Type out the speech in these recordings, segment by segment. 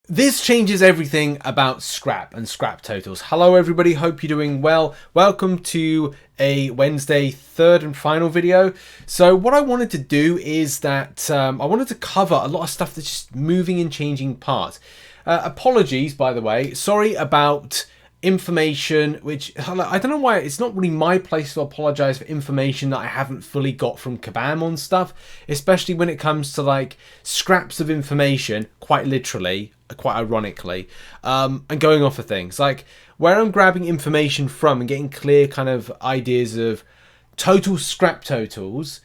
This changes everything about scrap and scrap totals. Hello everybody, hope you're doing well. Welcome to a Wednesday third and final video. So what I wanted to do is that I wanted to cover a lot of stuff that's just moving and changing parts. Apologies, by the way. Sorry about information which I don't know why it's not really my place to apologize for information that I haven't fully got from Kabam on stuff, especially when it comes to like scraps of information, quite literally, quite ironically, and going off of things like where I'm grabbing information from and getting clear kind of ideas of total scrap totals.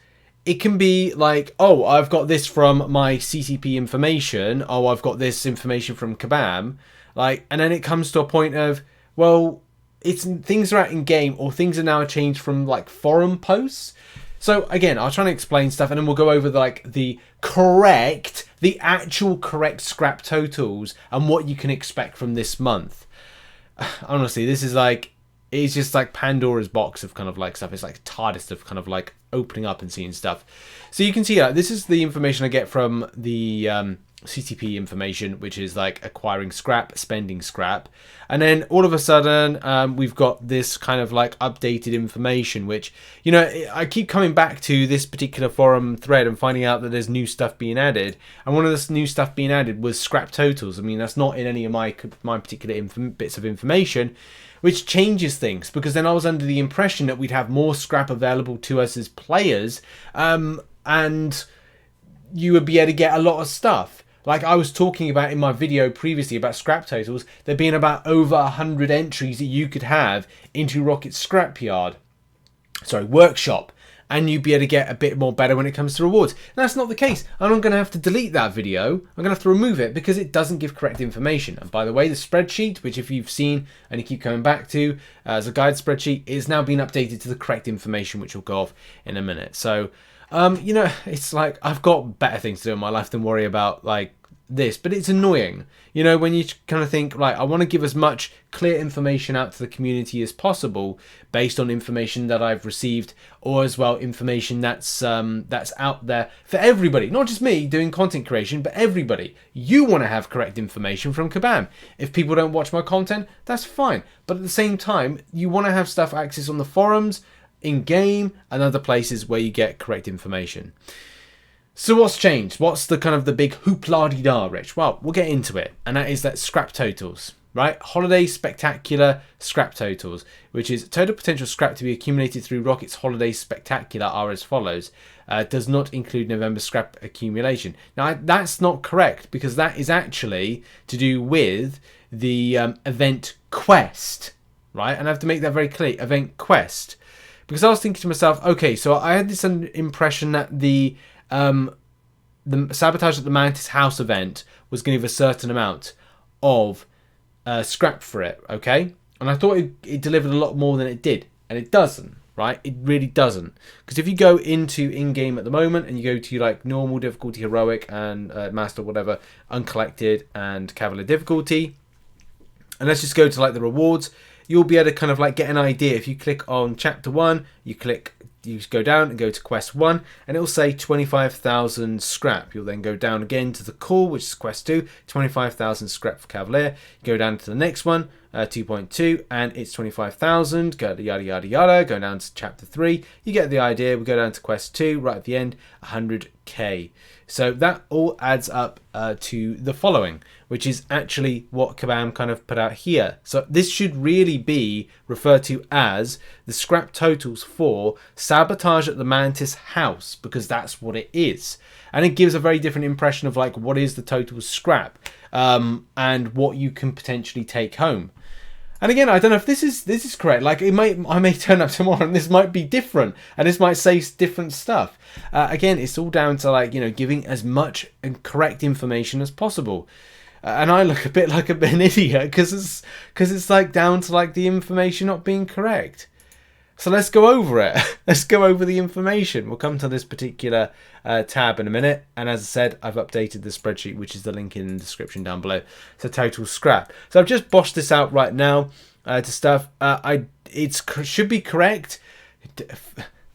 It can be like, oh, I've got this from my CCP information, oh, I've got this information from Kabam, like, and then it comes to a point of, well, it's things are out in game, or things are now changed from like forum posts. So again, I'll try to explain stuff, and then we'll go over the actual correct scrap totals and what you can expect from this month. Honestly, this is like, it's just like Pandora's box of kind of like stuff. It's like TARDIS of kind of like opening up and seeing stuff. So you can see that this is the information I get from the CCP information, which is like acquiring scrap, spending scrap, and then all of a sudden we've got this kind of like updated information, which, you know, I keep coming back to this particular forum thread and finding out that there's new stuff being added, and one of this new stuff being added was scrap totals. I mean, that's not in any of my particular bits of information, which changes things, because then I was under the impression that we'd have more scrap available to us as players, and you would be able to get a lot of stuff. Like I was talking about in my video previously about scrap totals, there being about over 100 entries that you could have into Rocket's workshop, and you'd be able to get a bit more better when it comes to rewards. And that's not the case. And I'm going to have to delete that video. I'm going to have to remove it because it doesn't give correct information. And by the way, the spreadsheet, which if you've seen and you keep coming back to as a guide spreadsheet, is now being updated to the correct information, which will go off in a minute. So you know, it's like I've got better things to do in my life than worry about like this, but it's annoying, you know, when you kind of think like, I want to give as much clear information out to the community as possible based on information that I've received, or as well information that's out there for everybody, not just me doing content creation, but everybody. You want to have correct information from Kabam. If people don't watch my content, that's fine, but at the same time, you want to have stuff access on the forums, in game, and other places where you get correct information. So what's changed? What's the kind of the big hoopla-dee-da, Rich? Well, we'll get into it, and that is that scrap totals, right? Holiday Spectacular scrap totals, which is total potential scrap to be accumulated through Rocket's Holiday Spectacular are as follows. Does not include November scrap accumulation. Now, that's not correct, because that is actually to do with the event quest, right? And I have to make that very clear, event quest. Because I was thinking to myself, okay, so I had this impression that the Sabotage at the Mantis House event was going to give a certain amount of scrap for it, okay? And I thought it delivered a lot more than it did, and it doesn't, right? It really doesn't. Because if you go into in-game at the moment and you go to like normal difficulty, heroic, and master, whatever, uncollected, and cavalier difficulty, and let's just go to like the rewards, you'll be able to kind of like get an idea. If you click on chapter 1, you go down and go to quest 1, and it'll say 25,000 scrap. You'll then go down again to the call, which is quest 2, 25,000 scrap for Cavalier. You go down to the next one, 2.2, and it's 25,000, go yada yada yada, go down to chapter 3, you get the idea. We go down to quest 2, right at the end, 100k. So that all adds up to the following, which is actually what Kabam kind of put out here. So this should really be referred to as the scrap totals for Sabotage at the Mantis House, because that's what it is. And it gives a very different impression of like what is the total scrap and what you can potentially take home. And again, I don't know if this is correct. Like I may turn up tomorrow and this might be different, and this might say different stuff. Again, it's all down to like, you know, giving as much and correct information as possible. And I look a bit like an idiot because it's like down to like the information not being correct. So let's go over it. Let's go over the information. We'll come to this particular tab in a minute. And as I said, I've updated the spreadsheet, which is the link in the description down below. So total scrap. So I've just boshed this out right now to stuff. It should be correct.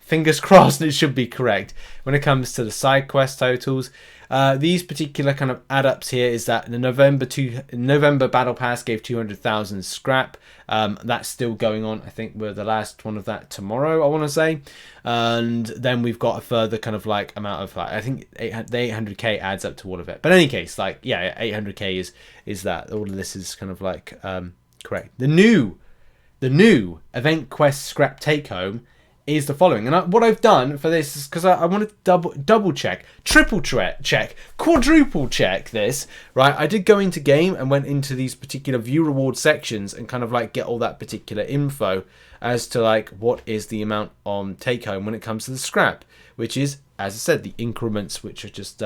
Fingers crossed it should be correct when it comes to the side quest totals. These particular kind of add-ups here is that the November Battle Pass gave 200,000 scrap. That's still going on. I think we're the last one of that tomorrow, I want to say. And then we've got a further kind of like amount of like, I think the 800k adds up to all of it. But in any case, like, yeah, 800k is that. All of this is kind of like correct. The new event quest scrap take home is the following. And what I've done for this is because I wanted to double check, triple check, quadruple check this, right? I did go into game and went into these particular view reward sections and kind of like get all that particular info as to like what is the amount on take home when it comes to the scrap, which is, as I said, the increments which are just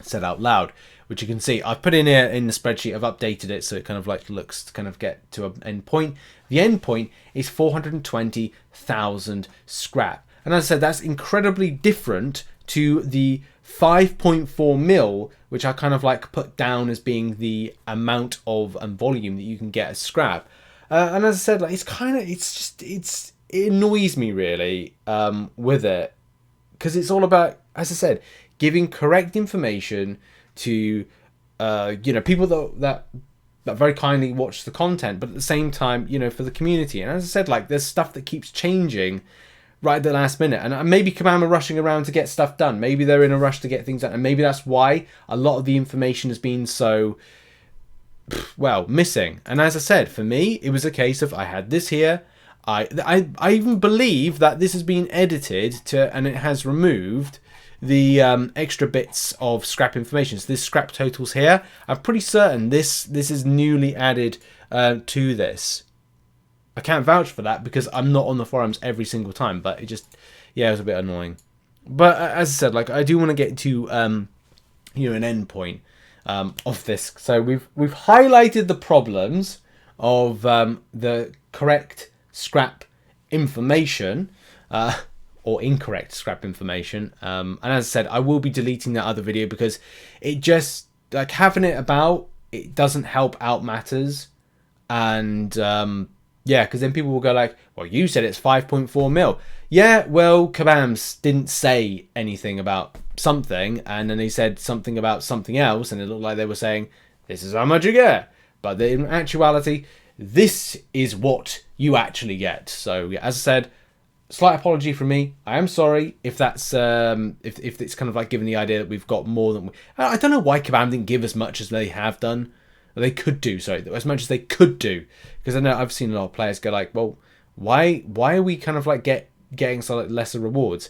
said out loud, which you can see I've put in here in the spreadsheet. I've updated it so it kind of like looks to kind of get to an end point. The end point is 420,000 scrap, and as I said, that's incredibly different to the 5.4 mil, which I kind of like put down as being the amount of volume that you can get as scrap. And as I said, like it annoys me really with it, because it's all about, as I said, giving correct information to people that very kindly watch the content, but at the same time, for the community. And as I said, like, there's stuff that keeps changing right at the last minute, and maybe Kabam are rushing around to get stuff done. Maybe they're in a rush to get things done, and maybe that's why a lot of the information has been so missing. And as I said, for me, it was a case of I had this here. I even believe that this has been edited and it has removed the extra bits of scrap information. So this scrap totals here, I'm pretty certain this is newly added to this. I can't vouch for that because I'm not on the forums every single time, but it was a bit annoying. But as I said, like, I do want to get to an end point of this. So we've highlighted the problems of the correct scrap information, or incorrect scrap information. And as I said, I will be deleting that other video because it just, like, having it about, it doesn't help out matters. And because then people will go like, well, you said it's 5.4 mil. Yeah, well, Kabams didn't say anything about something, and then they said something about something else, and it looked like they were saying, this is how much you get. But in actuality, this is what you actually get. So, yeah, as I said, slight apology from me. I am sorry if that's if it's kind of like giving the idea that we've got more than I don't know why Kabam didn't give as much as they have done. Or they could do, sorry, as much as they could do. Because I know I've seen a lot of players go like, well, why are we kind of like getting so like lesser rewards?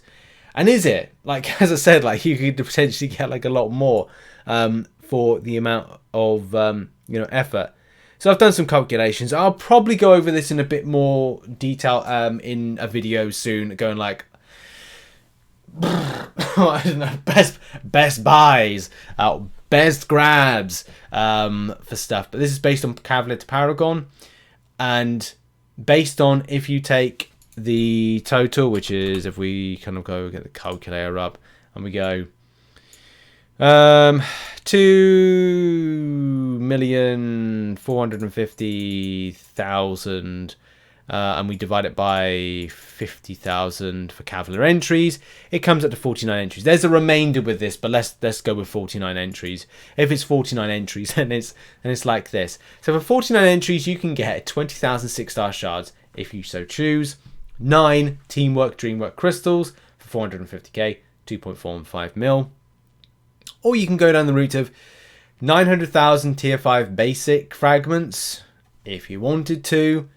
And is it, like, as I said, like, you could potentially get like a lot more for the amount of effort. So I've done some calculations. I'll probably go over this in a bit more detail in a video soon, going like, I don't know, best buys, best grabs for stuff. But this is based on Cavalier to Paragon, and based on if you take the total, which is, if we kind of go get the calculator up and we go 2,450,000 and we divide it by 50,000 for Cavalier entries, it comes up to 49 entries. There's a remainder with this, but let's go with 49 entries. If it's 49 entries, then it's like this. So for 49 entries, you can get 20,000 6-star shards if you so choose, 9 Teamwork Dreamwork crystals for 450k, 2.45 mil. Or you can go down the route of 900,000 tier 5 basic fragments if you wanted to,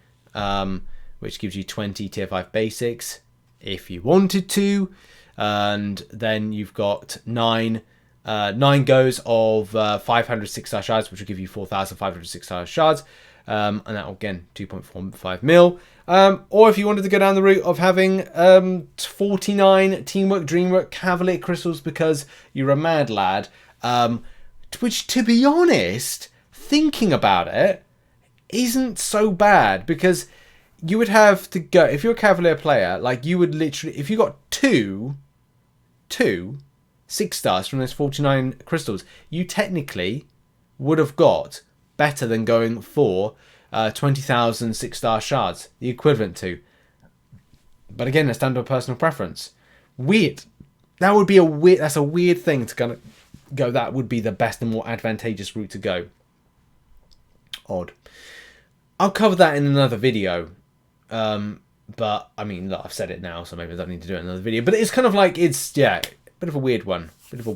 which gives you 20 tier 5 basics if you wanted to. And then you've got 9 goes of 500 6-star shards, which will give you 4,500 6-star shards. And that will, again, 2.45 mil. Or if you wanted to go down the route of having 49 Teamwork Dreamwork Cavalier crystals because you're a mad lad, which, to be honest, thinking about it, isn't so bad, because you would have to go, if you're a Cavalier player, like, you would literally, if you got two 6-stars from those 49 crystals, you technically would have got better than going for 20,000 6-star shards, the equivalent to. But again, that's down to a personal preference. Weird. that would be a weird. That's a weird thing to kind of go. That would be the best and more advantageous route to go. Odd. I'll cover that in another video. But I mean, look, I've said it now, so maybe I don't need to do it in another video. But it's kind of like it's a bit of a weird one, bit of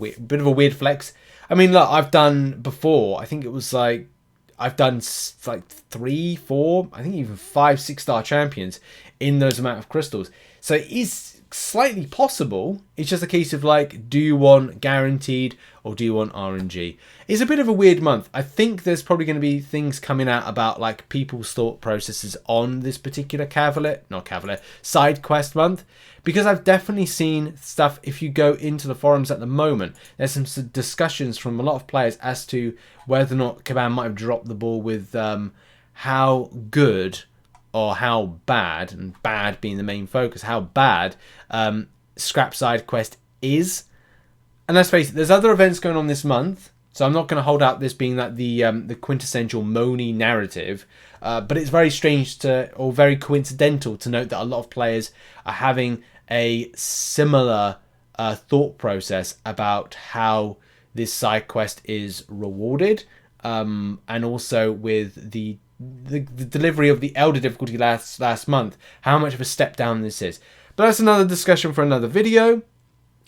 a weird flex. I mean, look, I've done before. I think it was like I've done like 3, 4, I think even 5 6-star champions in those amount of crystals. So it is slightly possible. It's just a case of like, do you want guaranteed or do you want RNG? It's a bit of a weird month. I think there's probably going to be things coming out about like people's thought processes on this particular side quest month, because I've definitely seen stuff. If you go into the forums at the moment, there's some discussions from a lot of players as to whether or not Caban might have dropped the ball with how good or how bad, and bad being the main focus, how bad Scrap Side Quest is. And let's face it, there's other events going on this month, so I'm not going to hold out this being that the quintessential Moni narrative, but it's very strange or very coincidental to note that a lot of players are having a similar thought process about how this side quest is rewarded, and also with the delivery of the Elder difficulty last month, how much of a step down this is. But that's another discussion for another video.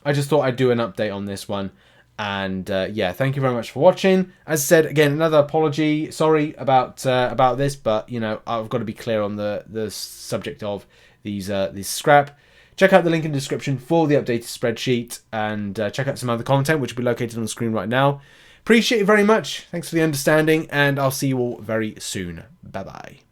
I just thought I'd do an update on this one. And yeah, thank you very much for watching. As I said, again, another apology. Sorry about this, but you know, I've got to be clear on the subject of these scrap. Check out the link in the description for the updated spreadsheet, and check out some other content which will be located on the screen right now. Appreciate it very much. Thanks for the understanding, and I'll see you all very soon. Bye bye.